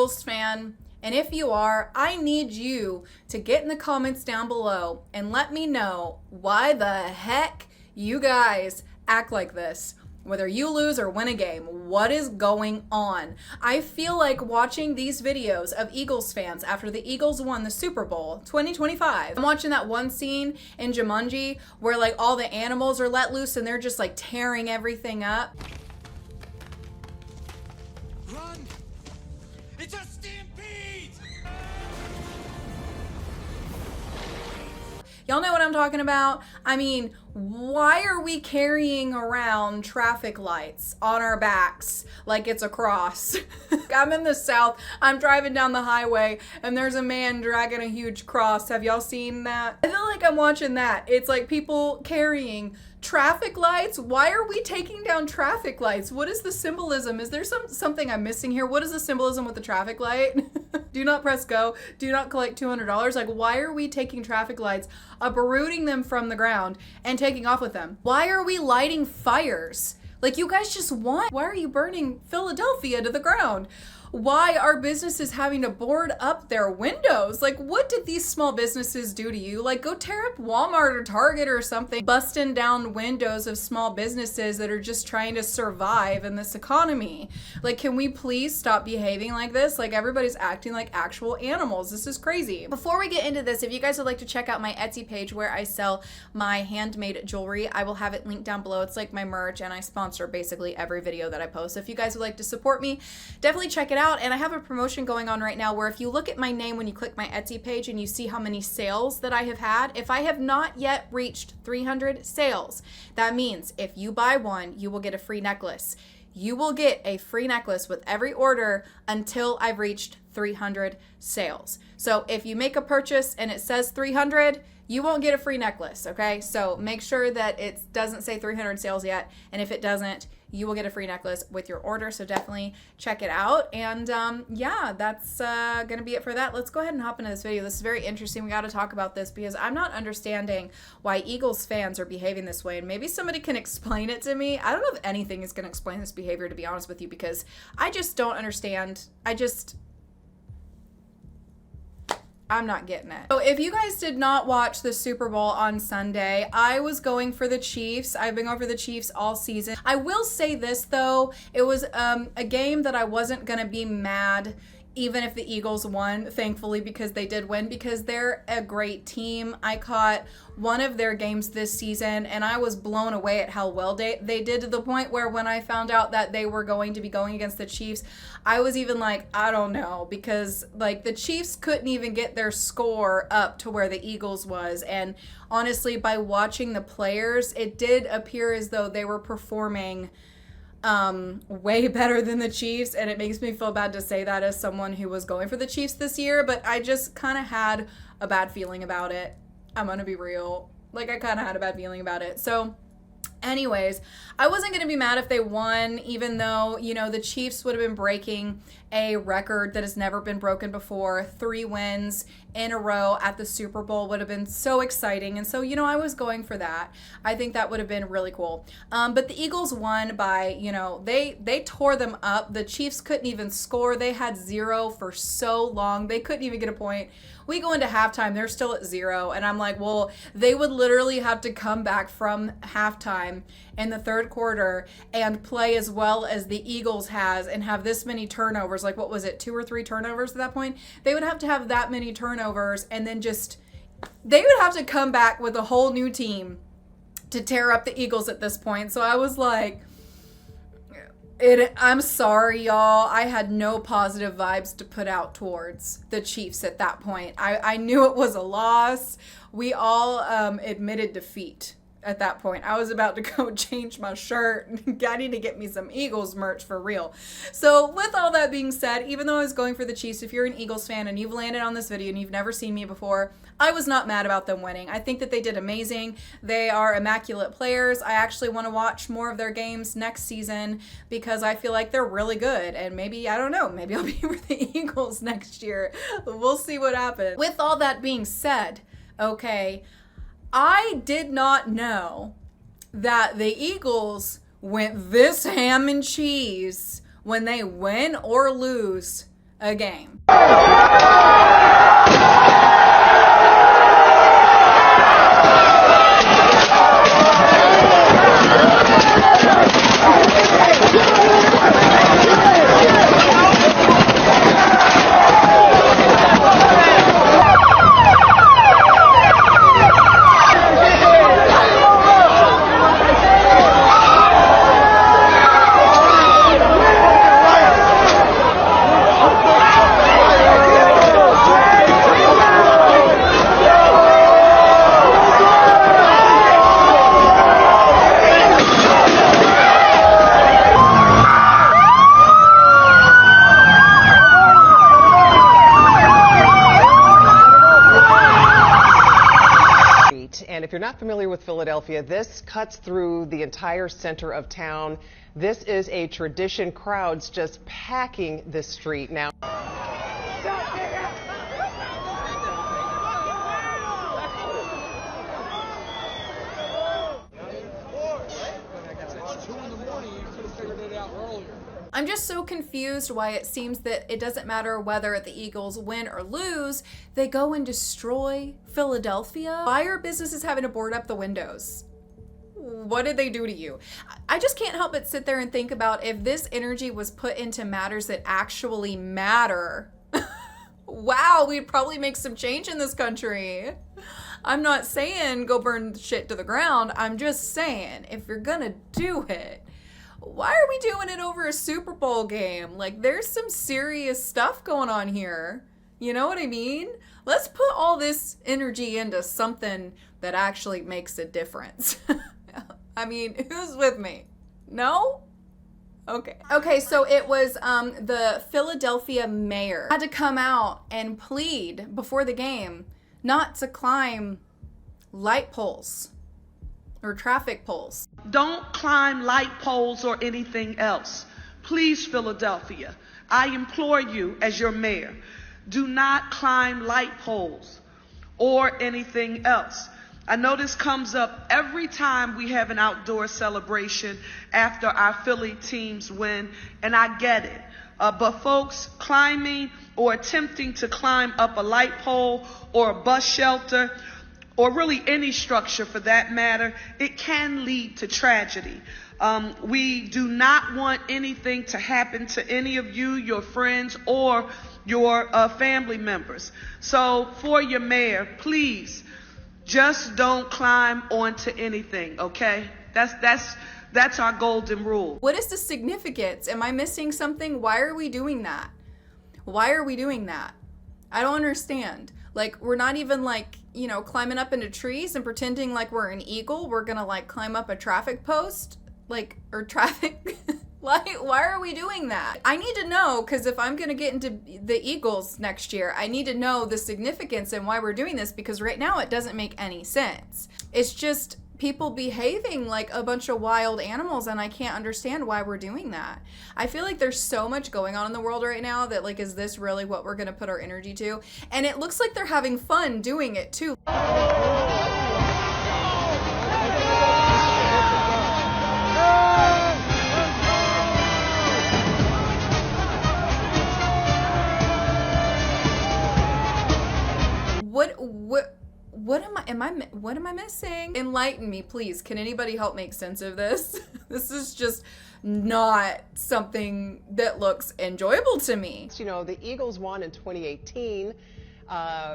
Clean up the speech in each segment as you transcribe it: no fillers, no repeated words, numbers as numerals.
Eagles fan? And if you are, I need you to get in the comments down below and let me know why the heck you guys act like this. Whether you lose or win a game, what is going on? I feel like watching these videos of Eagles fans after the Eagles won the Super Bowl 2025. I'm watching that one scene in Jumanji where like all the animals are let loose and they're just like tearing everything up. Run! It's a stampede! Y'all know what I'm talking about? I mean, why are we carrying around traffic lights on our backs like it's a cross? I'm in the South, I'm driving down the highway, and there's a man dragging a huge cross. Have y'all seen that? I feel like I'm watching that. It's like people carrying traffic lights. Why are we taking down traffic lights? What is the symbolism? Is there something I'm missing here? What is the symbolism with the traffic light? Do not press go. Do not collect $200. Like, why are we taking traffic lights, uprooting them from the ground, and taking off with them? Why are we lighting fires? Like, you guys just won. Why are you burning Philadelphia to the ground? Why are businesses having to board up their windows? Like, what did these small businesses do to you? Like, go tear up Walmart or Target or something, busting down windows of small businesses that are just trying to survive in this economy. Like, can we please stop behaving like this? Like, everybody's acting like actual animals. This is crazy. Before we get into this, if you guys would like to check out my Etsy page where I sell my handmade jewelry, I will have it linked down below. It's like my merch, and I sponsor basically every video that I post. So if you guys would like to support me, definitely check it out. And I have a promotion going on right now where if you look at my name when you click my Etsy page and you see how many sales that I have had, if I have not yet reached 300 sales, that means if you buy one, you will get a free necklace. You will get a free necklace with every order until I've reached 300 sales. So if you make a purchase and it says 300, you won't get a free necklace, okay? So make sure that it doesn't say 300 sales yet, and if it doesn't, you will get a free necklace with your order, so definitely check it out. And yeah, that's gonna be it for that. Let's go ahead and hop into this video. This is very interesting. We gotta talk about this because I'm not understanding why Eagles fans are behaving this way, and maybe somebody can explain it to me. I don't know if anything is gonna explain this behavior, to be honest with you, because I just don't understand. I'm not getting it. So if you guys did not watch the Super Bowl on Sunday, I was going for the Chiefs. I've been going for the Chiefs all season. I will say this though, it was a game that I wasn't gonna be mad even if the Eagles won, thankfully, because they did win, because they're a great team. I caught one of their games this season and I was blown away at how well they did, to the point where when I found out that they were going to be going against the Chiefs, I was even like, I don't know, because like the Chiefs couldn't even get their score up to where the Eagles was. And honestly, by watching the players, it did appear as though they were performing way better than the Chiefs, and it makes me feel bad to say that as someone who was going for the Chiefs this year, but I just kind of had a bad feeling about it. I'm gonna be real. Like, I kind of had a bad feeling about it. So anyways, I wasn't going to be mad if they won, even though, you know, the Chiefs would have been breaking a record that has never been broken before. 3 wins in a row at the Super Bowl would have been so exciting. And so, you know, I was going for that. I think that would have been really cool. But the Eagles won by, you know, they tore them up. The Chiefs couldn't even score. They had 0 for so long. They couldn't even get a point. We go into halftime, they're still at 0. And I'm like, well, they would literally have to come back from halftime in the third quarter and play as well as the Eagles has and have this many turnovers. Like, what was it, 2 or 3 turnovers at that point? They would have to have that many turnovers, and then they would have to come back with a whole new team to tear up the Eagles at this point. So I was like, I'm sorry, y'all. I had no positive vibes to put out towards the Chiefs at that point. I knew it was a loss. We all admitted defeat at that point. I was about to go change my shirt. I need to get me some Eagles merch for real. So with all that being said, even though I was going for the Chiefs, if you're an Eagles fan and you've landed on this video and you've never seen me before, I was not mad about them winning. I think that they did amazing. They are immaculate players. I actually want to watch more of their games next season because I feel like they're really good. And maybe, I don't know, maybe I'll be for the Eagles next year. We'll see what happens. With all that being said, okay, I did not know that the Eagles went this ham and cheese when they win or lose a game. And if you're not familiar with Philadelphia, this cuts through the entire center of town. This is a tradition. Crowds just packing this street now. I'm just so confused why it seems that it doesn't matter whether the Eagles win or lose, they go and destroy Philadelphia. Why are businesses having to board up the windows? What did they do to you? I just can't help but sit there and think about if this energy was put into matters that actually matter. Wow, we'd probably make some change in this country. I'm not saying go burn shit to the ground. I'm just saying if you're gonna do it, why are we doing it over a Super Bowl game? Like, there's some serious stuff going on here. You know what I mean? Let's put all this energy into something that actually makes a difference. I mean, who's with me? No? Okay. Okay, so it was the Philadelphia mayor had to come out and plead before the game not to climb light poles or traffic poles. Don't climb light poles or anything else. Please, Philadelphia, I implore you as your mayor, do not climb light poles or anything else. I know this comes up every time we have an outdoor celebration after our Philly teams win, and I get it. But folks, climbing or attempting to climb up a light pole or a bus shelter, or really any structure for that matter, it can lead to tragedy. We do not want anything to happen to any of you, your friends, or your family members. So for your mayor, please, just don't climb onto anything, okay? That's our golden rule. What is the significance? Am I missing something? Why are we doing that? Why are we doing that? I don't understand. Like, we're not even like, you know, climbing up into trees and pretending like we're an eagle. We're gonna like climb up a traffic post, like, or traffic light. Why are we doing that? I need to know, because if I'm gonna get into the Eagles next year, I need to know the significance and why we're doing this, because right now it doesn't make any sense. It's just people behaving like a bunch of wild animals, and I can't understand why we're doing that. I feel like there's so much going on in the world right now that, like, is this really what we're gonna put our energy to? And it looks like they're having fun doing it too. What am I missing? Enlighten me, please. Can anybody help make sense of this? This is just not something that looks enjoyable to me. You know, the Eagles won in 2018.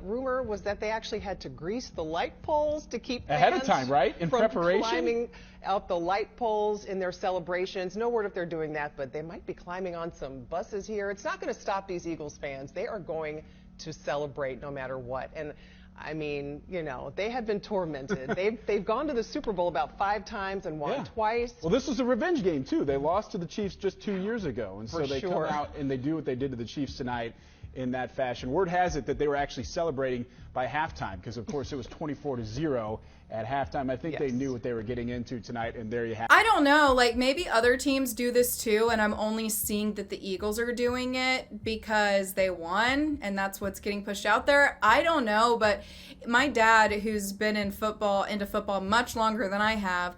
Rumor was that they actually had to grease the light poles to keep ahead of time, right? In from preparation, climbing out the light poles in their celebrations. No word if they're doing that, but they might be climbing on some buses here. It's not going to stop these Eagles fans. They are going to celebrate no matter what. And I mean, you know, they had been tormented. They've gone to the Super Bowl about 5 times and won twice. Well, this was a revenge game too. They lost to the Chiefs just 2 years ago, and so they come out and they do what they did to the Chiefs tonight in that fashion. Word has it that they were actually celebrating by halftime because, of course, it was 24-0 at halftime. I think they knew what they were getting into tonight, and there you have it. I don't know, like maybe other teams do this too, and I'm only seeing that the Eagles are doing it because they won and that's what's getting pushed out there. I don't know, but my dad, who's been into football much longer than I have,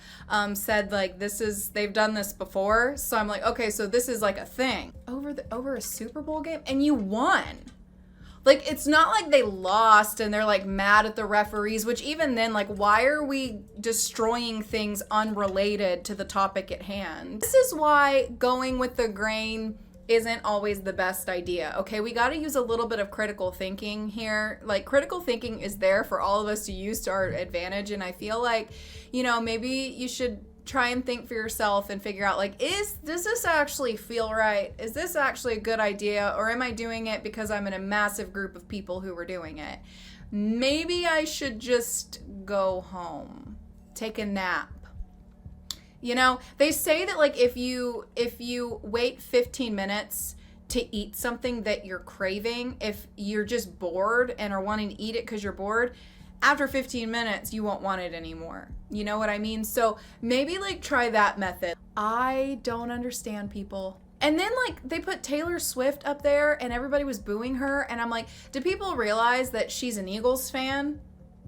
said like they've done this before. So I'm like, okay, so this is like a thing. Over a Super Bowl game, and you won. Like, it's not like they lost and they're like mad at the referees, which even then, like, why are we destroying things unrelated to the topic at hand? This is why going with the grain isn't always the best idea. Okay, we got to use a little bit of critical thinking here. Like, critical thinking is there for all of us to use to our advantage, and I feel like, you know, maybe you should try and think for yourself and figure out, like, does this actually feel right? Is this actually a good idea? Or am I doing it because I'm in a massive group of people who are doing it? Maybe I should just go home, take a nap. You know, they say that like if you wait 15 minutes to eat something that you're craving, if you're just bored and are wanting to eat it because you're bored, after 15 minutes, you won't want it anymore. You know what I mean? So maybe like try that method. I don't understand people. And then like they put Taylor Swift up there and everybody was booing her. And I'm like, do people realize that she's an Eagles fan?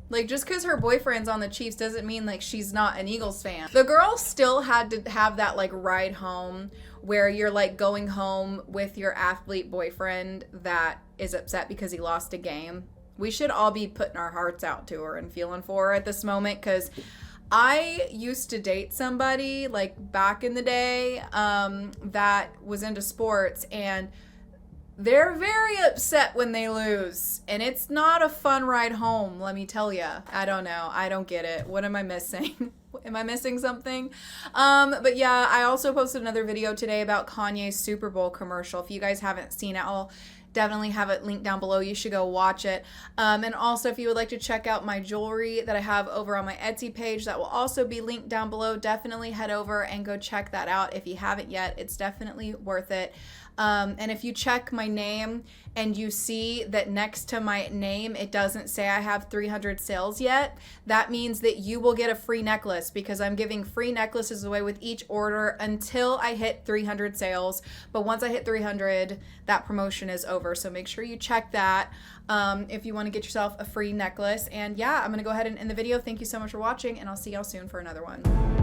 Like, just because her boyfriend's on the Chiefs doesn't mean like she's not an Eagles fan. The girl still had to have that like ride home where you're like going home with your athlete boyfriend that is upset because he lost a game. We should all be putting our hearts out to her and feeling for her at this moment, because I used to date somebody like back in the day that was into sports, and they're very upset when they lose, and it's not a fun ride home, let me tell you. I don't know. I don't get it. What am I missing? Am I missing something? But yeah, I also posted another video today about Kanye's Super Bowl commercial. If you guys haven't seen it, I'll definitely have it linked down below. You should go watch it. And also, if you would like to check out my jewelry that I have over on my Etsy page, that will also be linked down below. Definitely head over and go check that out if you haven't yet. It's definitely worth it. And if you check my name and you see that next to my name it doesn't say I have 300 sales yet, that means that you will get a free necklace, because I'm giving free necklaces away with each order until I hit 300 sales. But once I hit 300, that promotion is over. So make sure you check that if you want to get yourself a free necklace. And yeah, I'm going to go ahead and end the video. Thank you so much for watching, and I'll see y'all soon for another one.